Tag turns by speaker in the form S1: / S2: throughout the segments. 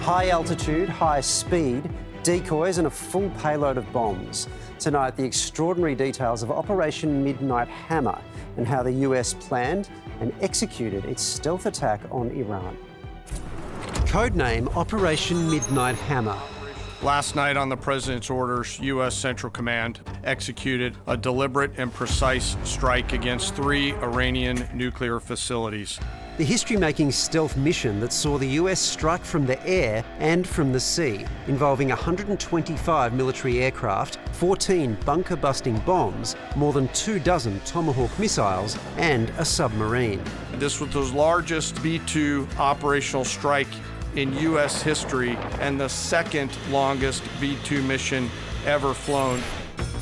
S1: High altitude, high speed, decoys and a full payload of bombs. Tonight, the extraordinary details of Operation Midnight Hammer and how the US planned and executed its stealth attack on Iran. Codename Operation Midnight Hammer.
S2: Last night, on the President's orders, U.S. Central Command executed a deliberate and precise strike against 3 Iranian nuclear facilities.
S1: The history-making stealth mission that saw the US strike from the air and from the sea, involving 125 military aircraft, 14 bunker-busting bombs, more than 24 Tomahawk missiles, and a submarine.
S2: This was the largest B-2 operational strike in U.S. history and the second longest B-2 mission ever flown.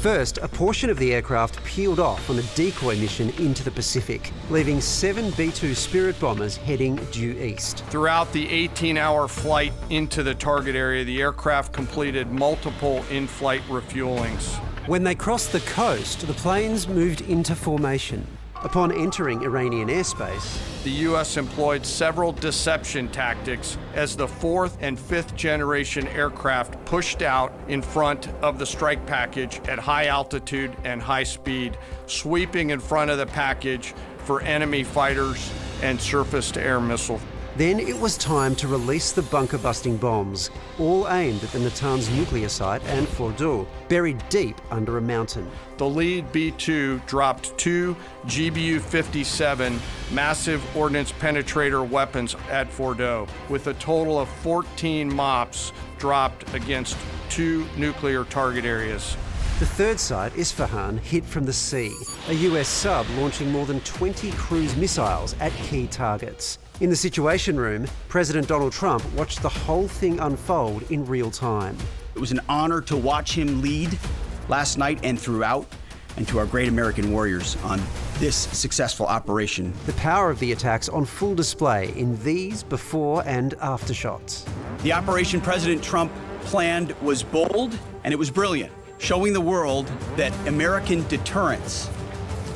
S1: First, a portion of the aircraft peeled off on a decoy mission into the Pacific, leaving 7 B-2 Spirit bombers heading due east.
S2: Throughout the 18-hour flight into the target area, the aircraft completed multiple in-flight refuelings.
S1: When they crossed the coast, the planes moved into formation. Upon entering Iranian airspace,
S2: the U.S. employed several deception tactics as the 4th and 5th generation aircraft pushed out in front of the strike package at high altitude and high speed, sweeping in front of the package for enemy fighters and surface-to-air missiles.
S1: Then it was time to release the bunker-busting bombs, all aimed at the Natanz nuclear site and Fordow, buried deep under a mountain.
S2: The lead B-2 dropped 2 GBU-57 massive ordnance penetrator weapons at Fordow, with a total of 14 MOPs dropped against 2 nuclear target areas.
S1: The third site, Isfahan, hit from the sea, a US sub launching more than 20 cruise missiles at key targets. In the Situation Room, President Donald Trump watched the whole thing unfold in real time.
S3: It was an honor to watch him lead last night and throughout, and to our great American warriors on this successful operation.
S1: The power of the attacks on full display in these before and after shots.
S3: The operation President Trump planned was bold and it was brilliant, showing the world that American deterrence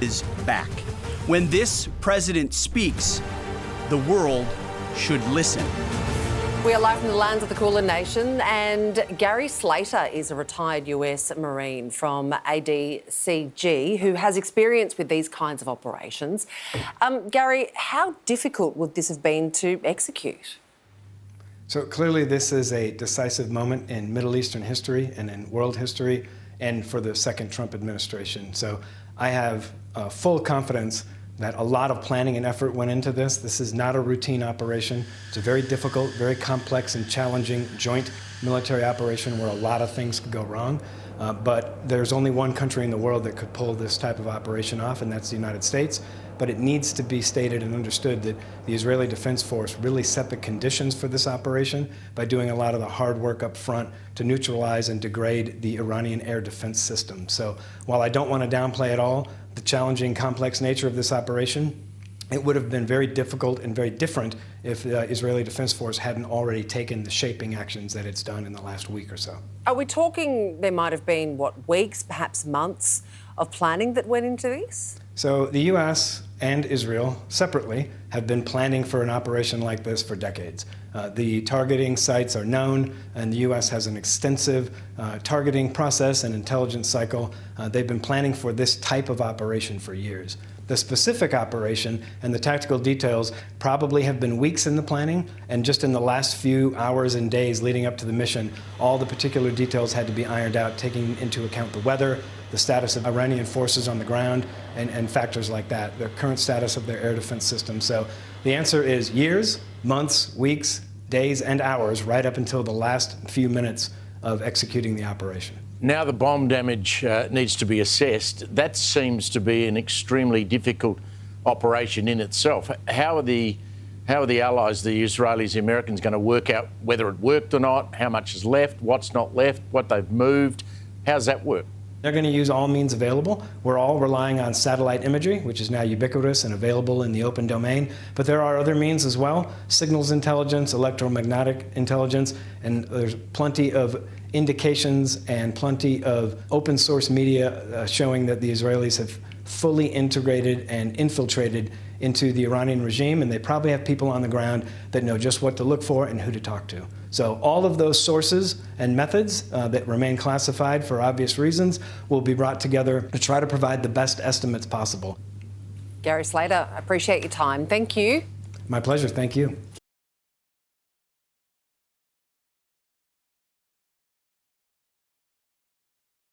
S3: is back. When this president speaks, the world should listen.
S4: We are live from the lands of the Kulin Nation, and Gary Slater is a retired US Marine from ADCG who has experience with these kinds of operations. Gary, how difficult would this have been to execute?
S5: So clearly this is a decisive moment in Middle Eastern history and in world history and for the second Trump administration. So I have full confidence that a lot of planning and effort went into this. This is not a routine operation. It's a very difficult, very complex and challenging joint military operation where a lot of things could go wrong. But there's only one country in the world that could pull this type of operation off, and that's the United States. But it needs to be stated and understood that the Israeli Defense Force really set the conditions for this operation by doing a lot of the hard work up front to neutralize and degrade the Iranian air defense system. So while I don't want to downplay at all the challenging, complex nature of this operation, it would have been very difficult and very different if the Israeli Defense Force hadn't already taken the shaping actions that it's done in the last week or so.
S4: Are we talking there might have been, weeks, perhaps months of planning that went into this?
S5: So the U.S. and Israel separately have been planning for an operation like this for decades. The targeting sites are known, and the U.S. has an extensive targeting process and intelligence cycle. They've been planning for this type of operation for years. The specific operation and the tactical details probably have been weeks in the planning, and just in the last few hours and days leading up to the mission, all the particular details had to be ironed out, taking into account the weather, the status of Iranian forces on the ground, and factors like that, the current status of their air defense system. So the answer is years, months, weeks, days, and hours, right up until the last few minutes of executing the operation.
S6: Now the bomb damage needs to be assessed. That seems to be an extremely difficult operation in itself. How are the Allies, the Israelis, the Americans, going to work out whether it worked or not, how much is left, what's not left, what they've moved? How's that work?
S5: They're going to use all means available. We're all relying on satellite imagery, which is now ubiquitous and available in the open domain. But there are other means as well: signals intelligence, electromagnetic intelligence, and there's plenty of indications and plenty of open source media showing that the Israelis have fully integrated and infiltrated into the Iranian regime, and they probably have people on the ground that know just what to look for and who to talk to. So all of those sources and methods that remain classified for obvious reasons will be brought together to try to provide the best estimates possible.
S4: Gary Slater, I appreciate your time. Thank you.
S5: My pleasure. Thank you.